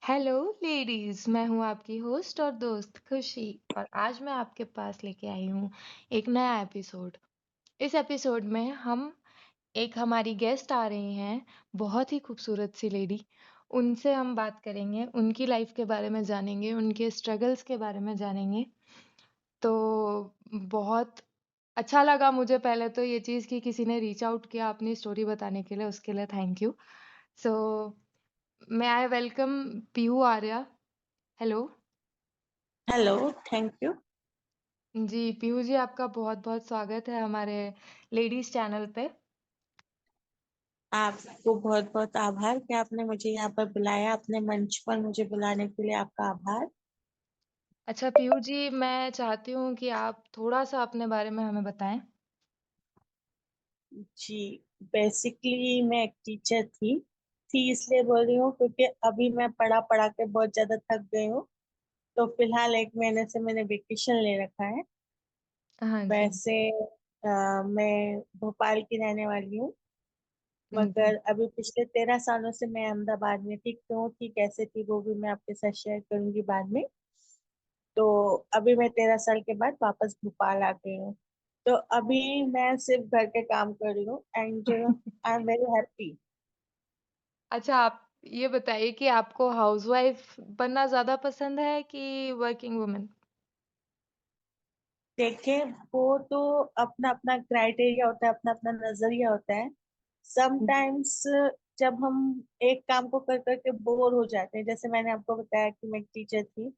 Hello ladies, मैं हूँ आपकी होस्ट और दोस्त खुशी। और आज मैं आपके पास लेके आई हूँ एक नया एपिसोड। इस एपिसोड में हम एक हमारी गेस्ट आ रही हैं, बहुत ही खूबसूरत सी लेडी। उनसे हम बात करेंगे, उनकी लाइफ के बारे में जानेंगे, उनके स्ट्रगल्स के बारे में जानेंगे। तो बहुत अच्छा लगा मुझे पहले तो ये चीज़ कि किसी ने रीच आउट किया अपनी स्टोरी बताने के लिए, उसके लिए thank you. So may I welcome Pihu Arya. Hello. Hello, thank you. जी, पीहू जी, आपका बहुत-बहुत स्वागत है हमारे लेडीज़ चैनल पे। आपको बहुत-बहुत आभार कि आपने मुझे यहाँ पर बुलाया, अपने मंच पर मुझे बुलाने के लिए आपका आभार। अच्छा पीहू जी, मैं चाहती हूँ कि आप थोड़ा-सा अपने बारे में हमें बताएँ। जी, बेसिकली मैं एक टीचर थी इसलिए बोल रही हूँ क्योंकि अभी मैं पढ़ा-पढ़ा के बहुत ज़्यादा थक गई हूँ, तो फिलहाल 1 महीने से मैंने वेकेशन ले रखा है। हाँ जी। वैसे मैं भोपाल की रहने वाली हूँ, जी। मगर अभी पिछले 13 सालों से मैं अहमदाबाद में थी, क्यों थी, कैसे थी, वो भी मैं आपके साथ शेयर करूँगी बाद में। तो अभी मैं 13 साल के बाद वापस भोपाल आ गई हूँ। तो अभी मैं सिर्फ घर के काम कर रही हूँ and I am very happy. अच्छा, आप ये बताइए कि आपको हाउसवाइफ़ बनना ज़्यादा पसंद है कि वर्किंग वुमन? देखिए, वो तो अपना-अपना क्राइटेरिया होता है, अपना-अपना नज़रिया होता है। समटाइम्स जब हम एक काम को कर के बोर हो जाते हैं, जैसे मैंने आपको बताया कि मैं एक टीचर थी,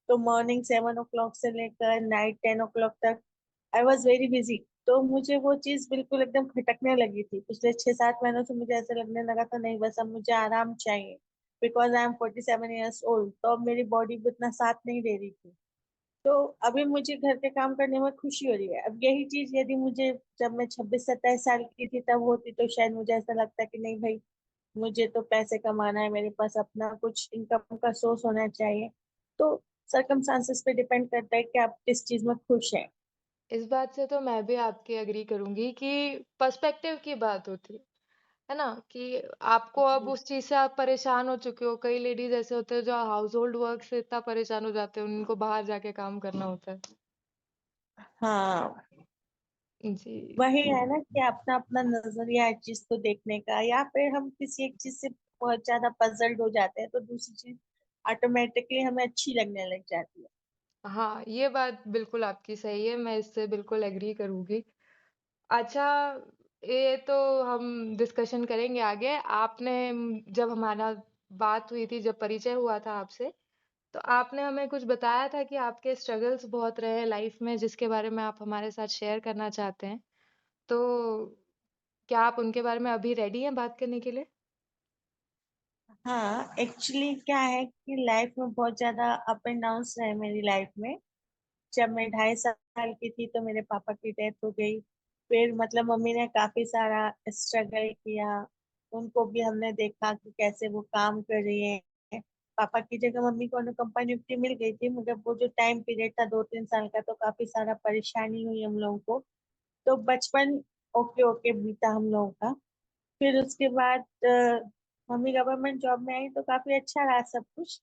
तो मॉर्निंग 7 ओ क्लॉक से लेकर नाइट 10 ओ क्लॉक तक आई वाज़ वेरी बिज़ी। तो मुझे वो चीज़ बिल्कुल एकदम खटकने लगी थी। पिछले 6-7 महीनों से मुझे ऐसा लगने लगा था, नहीं बस अब मुझे आराम चाहिए, because I am 47 years old, तो अब मेरी बॉडी भी उतना साथ नहीं दे रही थी। तो अभी मुझे घर के काम करने में खुशी हो रही है। अब यही चीज़ यदि मुझे जब मैं 26-27 साल की थी तब होती, तो शायद मुझे ऐसा लगता कि नहीं भई, मुझे तो पैसे कमाना है, मेरे पास अपना कुछ इनकम का सोर्स होना चाहिए। तो सर्कमस्टेंसेस पे डिपेंड करता है कि आप किस चीज़ में खुश हैं। इस बात से तो मैं भी आपकी एग्री करूँगी कि पर्सपेक्टिव की बात होती है ना? कि आपको अब जी। उस चीज़ से आप परेशान हो चुके हो। कई लेडीज़ ऐसे होते हैं जो हाउस होल्ड वर्क से इतना परेशान हो जाते हैं, उनको बाहर जाके काम करना होता है। हाँ, जी। वही है ना कि अपना-अपना नज़रिया है चीज़ को देखने का, या फिर हम किसी एक चीज़ से बहुत ज़्यादा पज़ल्ड हो जाते हैं, तो दूसरी चीज़ ऑटोमैटिकली हमें अच्छी लगने लग जाती है। हाँ, ये बात बिल्कुल आपकी सही है, मैं इससे बिल्कुल एग्री करूँगी। अच्छा, ये तो हम डिस्कशन करेंगे आगे। आपने जब हमारा बात हुई थी, जब परिचय हुआ था आपसे, तो आपने हमें कुछ बताया था कि आपके स्ट्रगल्स बहुत रहे हैं लाइफ़ में, जिसके बारे में आप हमारे साथ शेयर करना चाहते हैं। तो क्या आप उनके बारे में अभी रेडी हैं बात करने के लिए? हाँ, एक्चुअली क्या है कि लाइफ में बहुत ज़्यादा अप एंड डाउन्स रहे मेरी लाइफ में। जब मैं 2.5 साल की थी तो मेरे पापा की डेथ हो गई। फिर मतलब मम्मी ने काफ़ी सारा स्ट्रगल किया। उनको भी हमने देखा कि कैसे वो काम कर रही हैं। पापा की जगह मम्मी को अनुकंपा नियुक्ति मिल गई थी, मगर वो जो टाइम पीरियड था 2-3 साल का, तो काफ़ी सारा परेशानी हुई हम लोगों को। तो बचपन ओके-ओके बीता हम लोगों का। फिर उसके बाद मम्मी गवर्नमेंट जॉब में आई तो काफ़ी अच्छा रहा सब कुछ।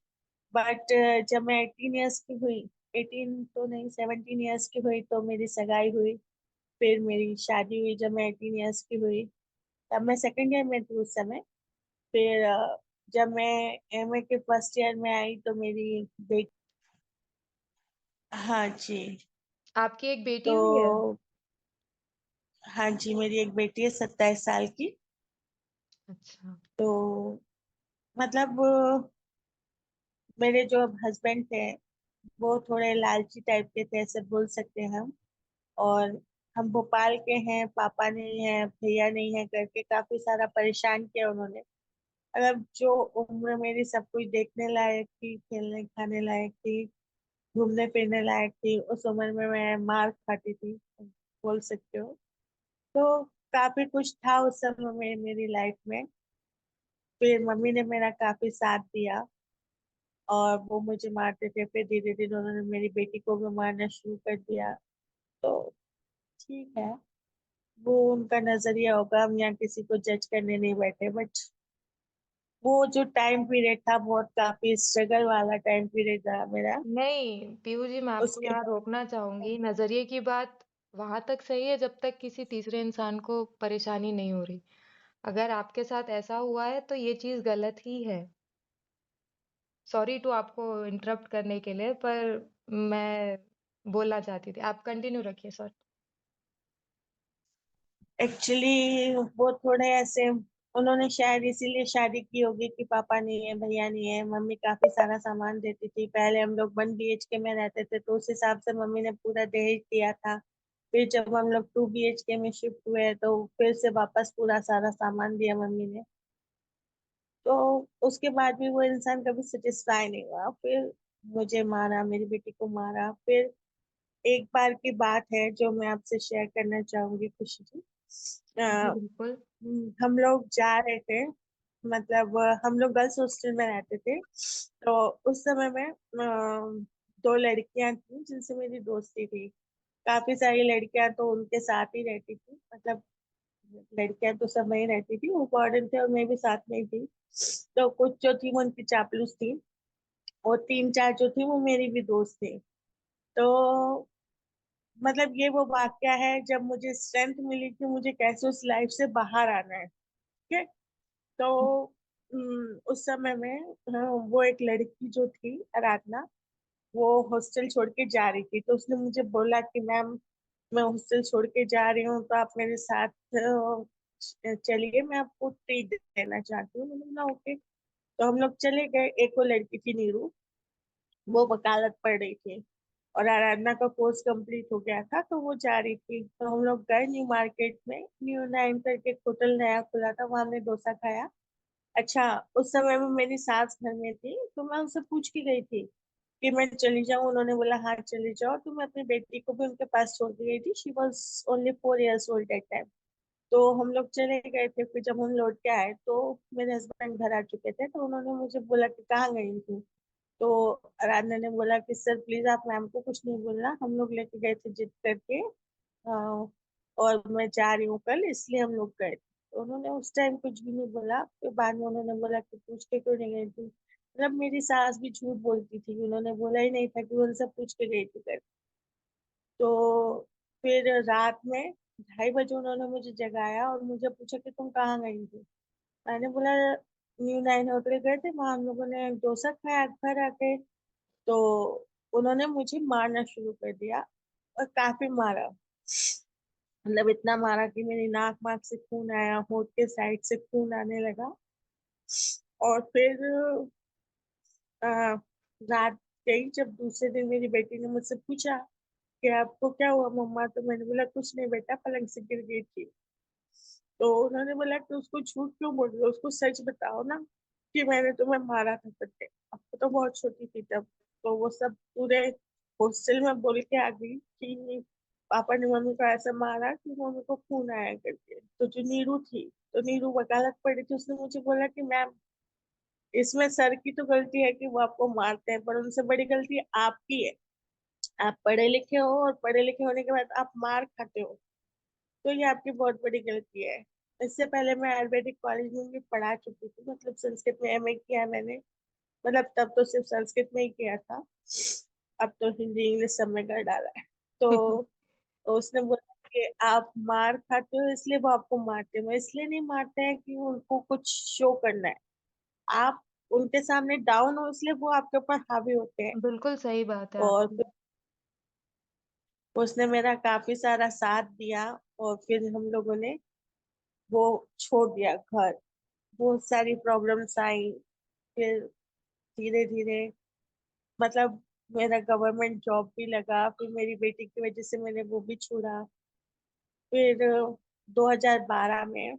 बट जब मैं 18 इयर्स की हुई, 18 तो नहीं 17 इयर्स की हुई, तो मेरी सगाई हुई। फिर मेरी शादी हुई जब मैं 18 इयर्स की हुई, तब मैं सेकंड ईयर में थी उस समय। फिर जब मैं एमए के फर्स्ट ईयर में आई तो मेरी बेटी। हाँ जी। आपकी एक बेटी हुई है? तो हाँ जी, मेरी एक बेटी है 27 साल की। अच्छा। तो मतलब मेरे जो हस्बैंड थे, वो थोड़े लालची टाइप के थे, ऐसे बोल सकते हैं हम। और हम भोपाल के हैं, पापा नहीं है, भैया नहीं है करके काफ़ी सारा परेशान किया उन्होंने। मतलब जो उम्र मेरी सब कुछ देखने लायक थी, खेलने-खाने लायक थी, घूमने-फिरने लायक थी, उस उम्र में मैं मार खाती थी, बोल सकते हो। तो काफ़ी कुछ था उस समय में मेरी लाइफ में। फिर मम्मी ने मेरा काफ़ी साथ दिया और वो मुझे मारते थे, फिर धीरे-धीरे उन्होंने मेरी बेटी को भी मारना शुरू कर दिया। तो ठीक है। वो उनका नज़रिया होगा, हम यहाँ किसी को जज करने नहीं बैठे, बट वो जो टाइम पीरियड था बहुत काफी स्ट्रगल वाला टाइम पीरियड रहा मेरा। नहीं, पीयू जी मैं आपको उसके यहाँ रोकना चाहूँगी। नज़रिए की बात वहाँ तक सही है जब तक किसी तीसरे इंसान को परेशानी नहीं हो रही। अगर आपके साथ ऐसा हुआ है तो ये चीज़ गलत ही है। सॉरी टू आपको इंटरप्ट करने के लिए पर मैं बोलना चाहती थी। आप कंटिन्यू रखिए सॉरी। एक्चुअली वो थोड़े ऐसे, उन्होंने शायद इसीलिए शादी की होगी कि पापा नहीं है, भैया नहीं है। मम्मी काफी सारा सामान देती थी। पहले हम लोग 1 BHK में रहते थे तो उस हिसाब से मम्मी ने पूरा दहेज दिया था। फिर जब हम लोग 2 BHK में शिफ्ट हुए तो फिर से वापस पूरा सारा सामान दिया मम्मी ने। तो उसके बाद भी वो इंसान कभी सेटिस्फाई नहीं हुआ। फिर मुझे मारा, मेरी बेटी को मारा। फिर एक बार की बात है जो मैं आपसे शेयर करना चाहूंगी, खुशी जी। जी, अ, बिल्कुल। हम लोग जा रहे थे, मतलब हम लोग गर्ल्स हॉस्टल में रहते थे। तो उस समय में 2 लड़कियां थी जिनसे मेरी दोस्ती थी। काफी सारी लड़कियां तो उनके साथ ही रहती थी, मतलब लड़कियां तो सब वहीं रहती थी, वो वार्डन थे और मैं भी साथ में ही थी। तो कुछ जो थी वो उनकी चापलूस थी, और 3 4 जो थी वो मेरी भी दोस्त थी। तो मतलब ये वो वाक्य है जब मुझे स्ट्रेंथ मिली कि मुझे कैसे उस लाइफ से बाहर आना है। ठीक है। तो उस समय में वो एक लड़की जो थी आराधना, वो हॉस्टल छोड़ के जा रही थी। तो उसने मुझे बोला कि मैम, मैं हॉस्टल छोड़ के जा रही हूँ तो आप मेरे साथ चलिए, मैं आपको ट्रीट देना चाहती हूँ। मैंने बोला ओके। तो हम लोग चले गए। एक वो लड़की थी नीरू, वो वकालत पढ़ रही थी और आराधना का कोर्स कंप्लीट हो गया था तो वो जा रही थी। तो हम लोग गए न्यू मार्केट में, न्यू नाइन करके एक होटल नया खुला था, वहां हमने डोसा खाया। अच्छा, उस समय में मेरी सास घर में थी तो मैं उनसे पूछ के गई थी कि मैं चली जाऊं। उन्होंने बोला हाँ चली जाओ। तो मैं अपनी बेटी को भी उनके पास छोड़ के गई थी। She was only 4 years old at time. तो हम लोग चले गए थे। फिर जब हम लौट के आए तो मेरे हस्बैंड घर आ चुके थे। तो उन्होंने मुझे बोला कि कहाँ गई थी। तो आराधना ने बोला कि सर प्लीज आप मैम को कुछ नहीं बोलना, हम लोग लेके गए थे जिद करके। और मैं जा रही हूँ कल, इसलिए हम लोग गए थे। तो उन्होंने उस टाइम कुछ भी नहीं बोला। फिर बाद में उन्होंने बोला कि पूछ के क्यों नहीं गई थी। मतलब मेरी सास भी झूठ बोलती थी, उन्होंने बोला ही नहीं था कि वो उनसे पूछ के गई थी कर। तो फिर रात में 2:30 बजे उन्होंने मुझे जगाया और मुझे पूछा कि तुम कहाँ गई थी। मैंने बोला न्यू नाइन होटल गए थे, वहां हम लोगों ने डोसा खाया घर आके। तो उन्होंने मुझे मारना शुरू कर दिया, और काफी मारा। मतलब इतना मारा कि मेरी नाक वाक से खून आया, होंठ के साइड से खून आने लगा। और फिर आ, रात गई जब दूसरे दिन मेरी बेटी ने मुझसे पूछा कि आपको क्या हुआ मम्मा, तो मैंने बोला कुछ नहीं बेटा, पलंग से गिर गई थी। तो उन्होंने बोला कि उसको झूठ क्यों बोल रहे हो, उसको सच बताओ ना कि मैंने तुम्हें मारा था करके। अब तो बहुत छोटी थी तब। तो वो सब पूरे हॉस्टल में बोल के आ गई कि पापा ने मम्मी को ऐसा मारा कि मम्मी को खून आया करके। तो जो नीरू थी, तो नीरू वकालत पढ़ी थी, उसने मुझे बोला कि मैम, इसमें सर की तो गलती है कि वो आपको मारते हैं, पर उनसे बड़ी गलती आपकी है। आप पढ़े लिखे हो और पढ़े लिखे होने के बाद आप मार खाते हो, तो ये आपकी बहुत बड़ी गलती है। इससे पहले मैं आयुर्वेदिक कॉलेज में भी पढ़ा चुकी थी, मतलब संस्कृत में एमए किया मैंने। मतलब तब तो सिर्फ संस्कृत में ही किया था, अब तो हिंदी इंग्लिश सब में कर डाला है। तो उसने बोला कि आप मार खाते हो इसलिए वो आपको मारते हो। इसलिए नहीं मारते हैं कि उनको कुछ शो करना है, आप उनके सामने डाउन हो इसलिए वो आपके ऊपर हावी होते हैं। बिल्कुल सही बात है और आपकी। फिर उसने मेरा काफी सारा साथ दिया। और फिर हम लोगों ने वो छोड़ दिया घर। बहुत सारी प्रॉब्लम्स आई। फिर धीरे धीरे, मतलब मेरा गवर्नमेंट जॉब भी लगा, फिर मेरी बेटी की वजह से मैंने वो भी छोड़ा। फिर 2012 में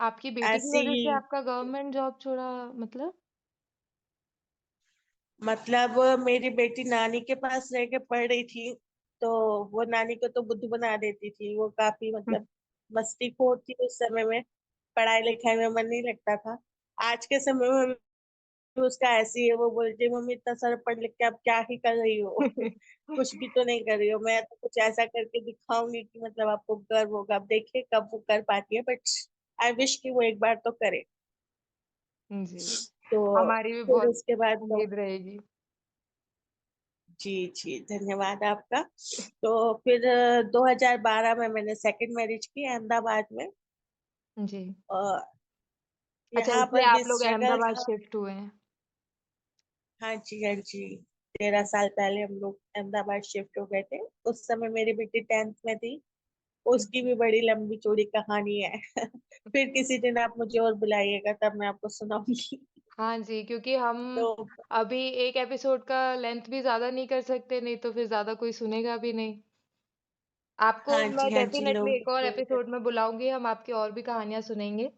आपकी बेटी की ऐसे वज़ह ही, से आपका गवर्नमेंट जॉब छोड़ा मतलब? मतलब मेरी बेटी नानी के पास रह के पढ़ रही थी। तो वो नानी को तो बुद्धू बना देती थी, वो काफी मतलब मस्तीखोर थी उस समय में। पढ़ाई लिखाई में मन नहीं लगता था। आज के समय में भी उसका ऐसी है, वो बोलती है मम्मी इतना सारा पढ़ लिख के आप क्या ही कर रही हो। कुछ भी तो नहीं कर रही हो, मैं तो कुछ ऐसा करके दिखाऊंगी कि मतलब आपको गर्व होगा। अब देखिए कब वो कर पाती है, बट आई विश कि वो एक बार तो करे। जी, तो हमारी भी फिर बहुत उसके बाद तो उम्मीद रहेगी। जी, जी, धन्यवाद आपका। तो फिर 2012 में मैंने सेकंड मैरिज की अहमदाबाद में। जी। अ, अच्छा, यहाँ इसलिए पर भी आप लोग स्ट्रगल अहमदाबाद था। शिफ्ट हुए हैं। हाँ जी, हाँ जी। 13 साल पहले हम लोग अहमदाबाद शिफ्ट हो गए थे। उस समय मेरी बेटी 10th में थी। उसकी भी बड़ी लंबी चौड़ी कहानी है। फिर किसी दिन आप मुझे और बुलाइएगा तब मैं आपको सुनाऊंगी। हाँ जी, क्योंकि हम तो अभी एक एपिसोड का लेंथ भी ज़्यादा नहीं कर सकते, नहीं तो फिर ज़्यादा कोई सुनेगा भी नहीं। आपको हाँ मैं जी, हाँ जी, डेफ़िनेटली लोग एक और बोलते हैं। एपिसोड में बुलाऊँगी, हम आपकी और भी कहानियाँ सुनेंगे।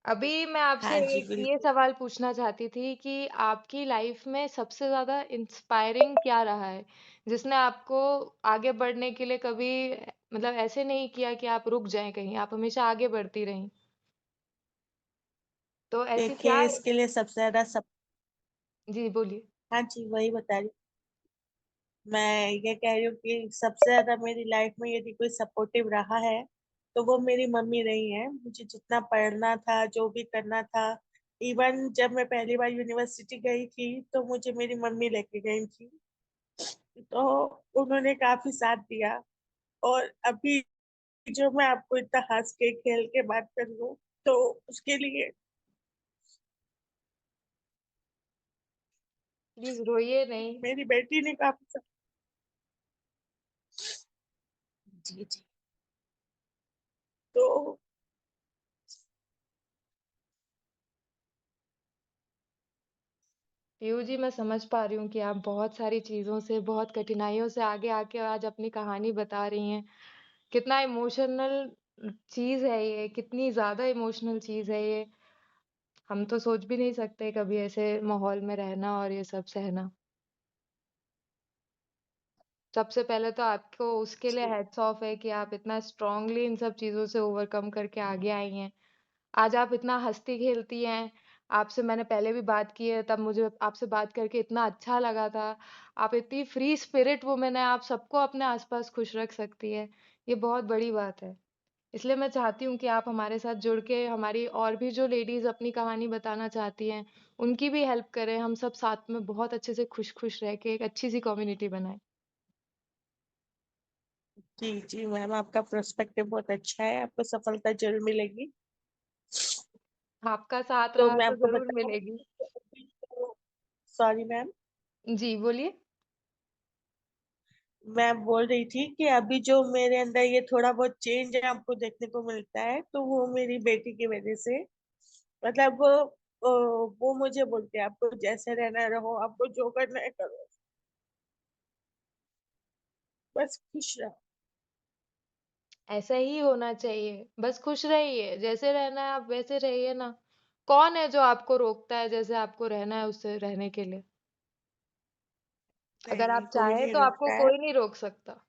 अभी मैं आपसे हाँ जी, एक ये बिल्कुल। सवाल पूछना चाहती थी कि आपकी लाइफ़ में सबसे ज़्यादा इंस्पायरिंग क्या रहा है? जिसने आपको आगे बढ़ने के लिए कभी मतलब ऐसे नहीं किया कि आप रुक जाएँ कहीं, आप हमेशा आगे बढ़ती रहीं। तो ऐसी क्या देखिए, इसके लिए सबसे ज्यादा सब जी, बोलिए। हाँ जी, वही बता रही। मैं ये कह रही हूँ कि सबसे ज्यादा मेरी लाइफ में यदि कोई सपोर्टिव रहा है तो वो मेरी मम्मी रही है। मुझे जितना पढ़ना था, जो भी करना था, इवन जब मैं पहली बार यूनिवर्सिटी गई थी तो मुझे मेरी मम्मी लेके गई थी। तो उन्होंने काफी साथ दिया। और अभी जो मैं आपको इतना हंस के खेल के बात कर लूं तो उसके लिए प्लीज़ रोइए नहीं। मेरी बेटी ने काफी जी जी। तो पीयू जी, मैं समझ पा रही हूँ कि आप बहुत सारी चीज़ों से, बहुत कठिनाइयों से आगे आके आज अपनी कहानी बता रही हैं। कितना इमोशनल चीज़ है ये, कितनी ज़्यादा इमोशनल चीज़ है ये। हम तो सोच भी नहीं सकते कभी ऐसे माहौल में रहना और ये सब सहना। सबसे पहले तो आपको उसके लिए जी हैट्स ऑफ है कि आप इतना स्ट्रॉन्गली इन सब चीज़ों से ओवरकम करके आगे आई हैं। आज आप इतना हँसती-खेलती हैं। आपसे मैंने पहले भी बात की है, तब मुझे आपसे बात करके इतना अच्छा लगा था। आप इतनी फ्री स्पिरिट वुमन हैं, आप सबको अपने आस-पास खुश रख सकती हैं। ये बहुत बड़ी बात है। इसलिए मैं चाहती हूँ कि आप हमारे साथ जुड़ के हमारी और भी जो लेडीज़ अपनी कहानी बताना चाहती हैं, उनकी भी हेल्प करें। हम सब साथ में बहुत अच्छे से खुश-खुश रह के एक अच्छी-सी कम्युनिटी बनाएँ। जी जी मैम, आपका पर्सपेक्टिव बहुत अच्छा है। आपको सफलता जरूर मिलेगी। आपका साथ तो रहा मैं तो आपको ज़रूर बताऊं मिलेगी। कि अभी सॉरी मैम, जी, बोलिए। मैं बोल रही थी कि अभी जो मेरे अंदर ये थोड़ा बहुत चेंज आपको देखने को मिलता है तो वो मेरी बेटी की वजह से। मतलब वो मुझे बोलते हैं आपको जैसे रहना है रहो, आपको जो करना है करो, बस खुश रहो। ऐसा ही होना चाहिए। बस खुश रहिए, जैसे रहना है आप वैसे रहिए ना। कौन है जो आपको रोकता है जैसे आपको रहना है उससे रहने के लिए? नहीं अगर नहीं, आप कोई चाहें नहीं तो आपको रोकता है। कोई नहीं रोक सकता।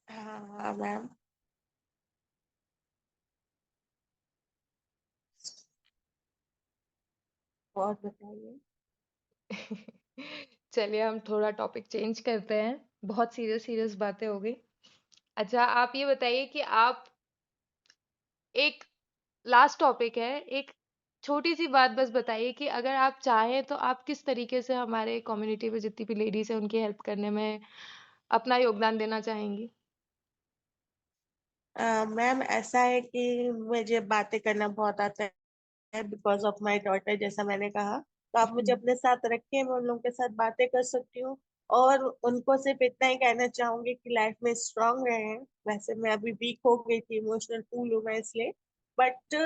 हाँ हाँ मैम। और बताइए। चलिए हम थोड़ा टॉपिक चेंज करते हैं। बहुत सीरियस सीरियस बातें हो गई। अच्छा आप ये बताइए कि आप एक लास्ट टॉपिक है, एक छोटी-सी बात बस बताइए कि अगर आप चाहें तो आप किस तरीके से हमारे कम्युनिटी में जितनी भी लेडीज़ हैं उनकी हेल्प करने में अपना योगदान देना चाहेंगी? मैम ऐसा है कि मुझे बातें करना बहुत आता है बिकॉज ऑफ माई डॉटर, जैसा मैंने कहा। तो आप मुझे हुँ। अपने साथ रखिए, मैं उन लोगों के साथ बातें कर सकती हूँ। और उनको सिर्फ इतना ही कहना चाहूंगी कि लाइफ में स्ट्रांग रहें। वैसे मैं अभी वीक हो गई थी, इमोशनल फूल हूँ मैं इसलिए। बट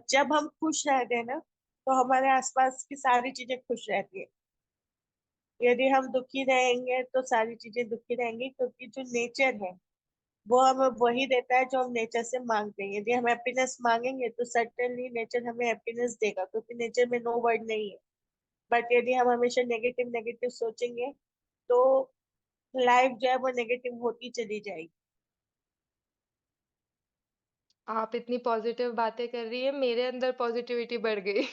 जब हम खुश रहते हैं ना तो हमारे आसपास की सारी चीजें खुश रहती है। यदि हम दुखी रहेंगे तो सारी चीजें दुखी रहेंगी, क्योंकि जो नेचर है वो हमें वही देता है जो हम नेचर से मांगते हैं। यदि हम हैप्पीनेस मांगेंगे तो सर्टेनली नेचर हमें हैप्पीनेस देगा, क्योंकि नेचर में नो वर्ड नहीं है। बट यदि हम हमेशा नेगेटिव नेगेटिव सोचेंगे तो लाइफ जो है वो नेगेटिव होती चली जाएगी। आप इतनी पॉज़िटिव बातें कर रही हैं, मेरे अंदर पॉज़िटिविटी बढ़ गई।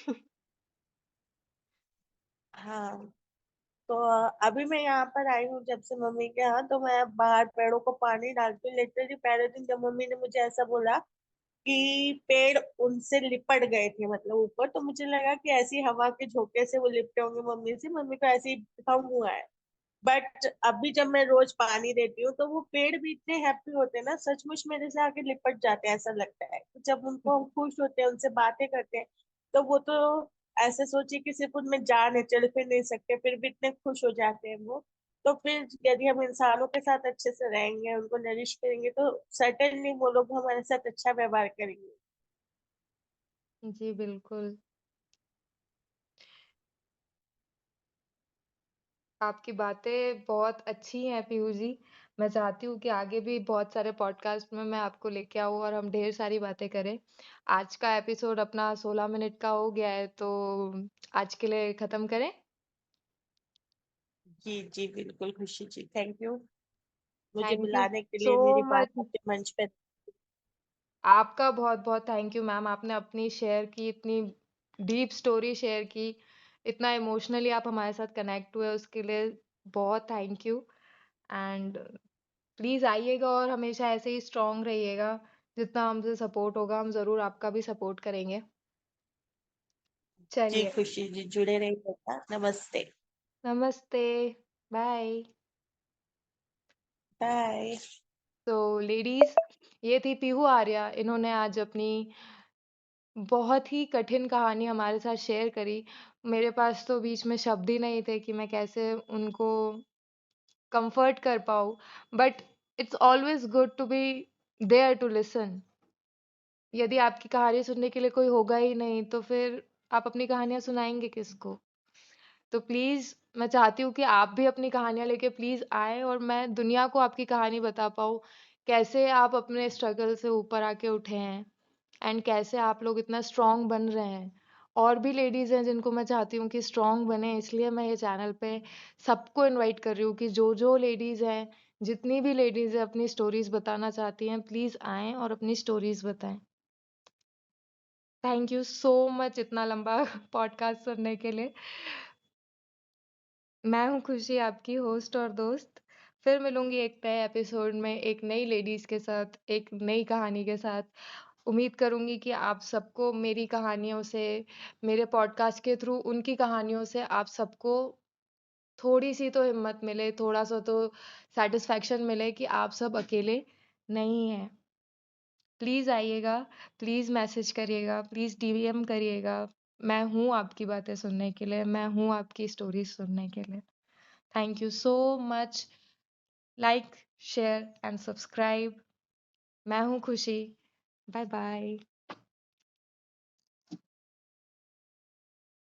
हाँ। तो अभी मैं यहाँ पर आई हूँ जब से मम्मी के यहाँ, तो मैं बाहर पेड़ों को पानी डालती हूँ। लिटरली पहले दिन जब मम्मी ने मुझे ऐसा बोला कि पेड़ उनसे लिपट गए थे, मतलब ऊपर। तो मुझे लगा कि ऐसी हवा के झोंके से वो लिपटे होंगे मम्मी से, मम्मी को ऐसे ही हम हुआ है। बट अभी जब मैं रोज पानी देती हूँ तो वो पेड़ भी इतने हैप्पी होते हैं ना, सचमुच मेरे से आके लिपट जाते हैं, ऐसा लगता है। तो जब उनको हम खुश होते हैं, उनसे बातें करते हैं, तो वो तो ऐसे सोचिए कि सिर्फ उनमें जान है, चल फिर नहीं सकते, फिर भी इतने खुश हो जाते हैं वो। तो फिर यदि हम इंसानों के साथ अच्छे से रहेंगे, उनको नरिश करेंगे, तो सर्टेनली वो लोग हमारे साथ अच्छा व्यवहार करेंगे। जी, बिल्कुल। आपकी बातें बहुत अच्छी हैं पीयू जी। मैं चाहती हूँ कि आगे भी बहुत सारे पॉडकास्ट में मैं आपको लेके आऊँ और हम ढेर सारी बातें करें। आज का एपिसोड अपना 16 मिनट का हो गया है, तो आज के लिए खत्म करें? जी जी बिल्कुल खुशी जी, थैंक यू मुझे थैंक यू बुलाने के सो लिए, मेरी बात मच। आपके मंच पे। आपका बहुत-बहुत थैंक यू मैम। आपने अपनी शेयर की, इतनी डीप स्टोरी शेयर की, इतना इमोशनली आप हमारे साथ कनेक्ट हुए, उसके लिए बहुत थैंक यू। एंड प्लीज़ आइएगा और हमेशा ऐसे ही स्ट्रॉन्ग रहिएगा। जितना हमसे सपोर्ट होगा, हम ज़रूर आपका भी सपोर्ट करेंगे। जी चलिए, खुशी जी, जुड़े रहिएगा, नमस्ते। नमस्ते, बाय। बाय। तो लेडीज़, ये थी पीहू आर्या। इन्होंने आज अपनी बहुत ही कठिन कहानी हमारे साथ शेयर करी। मेरे पास तो बीच में शब्द ही नहीं थे कि मैं कैसे उनको कम्फर्ट कर पाऊँ। But it's always good to be there to listen. यदि आपकी कहानी सुनने के लिए कोई होगा ही नहीं, तो फिर आप अपनी कहानियाँ सुनाएँगे किसको? तो प्लीज़ मैं चाहती हूँ कि आप भी अपनी कहानियाँ लेके प्लीज़ आएँ और मैं दुनिया को आपकी कहानी बता पाऊँ। कैसे आप अपने स्ट्रगल से ऊपर आके उठे हैं एंड कैसे आप लोग इतना स्ट्रॉन्ग बन रहे हैं। और भी लेडीज़ हैं जिनको मैं चाहती हूँ कि स्ट्रॉन्ग बनें, इसलिए मैं ये चैनल पे सबको इनवाइट कर रही हूँ कि जो-जो लेडीज़ हैं, जितनी भी लेडीज़ हैं अपनी स्टोरीज़ बताना चाहती हैं, प्लीज़ आएँ और अपनी स्टोरीज़ बताएँ। थैंक यू सो मच इतना लंबा पॉडकास्ट सुनने के लिए। मैं हूँ खुशी, आपकी होस्ट और दोस्त। फिर मिलूँगी एक नए एपिसोड में, एक नई लेडीज़ के साथ, एक नई कहानी के साथ। उम्मीद करूँगी कि आप सबको मेरी कहानियों से, मेरे पॉडकास्ट के थ्रू उनकी कहानियों से आप सबको थोड़ी-सी तो हिम्मत मिले, थोड़ा-सा तो सैटिस्फैक्शन मिले कि आप सब अकेले नहीं हैं। प्लीज़ आइएगा, प्लीज़ मैसेज करिएगा, प्लीज़ डीएम करिएगा। मैं हूँ आपकी बातें सुनने के लिए, मैं हूँ आपकी स्टोरीज़ सुनने के लिए। Thank you so much. Like, share and subscribe. मैं हूँ खुशी। Bye bye.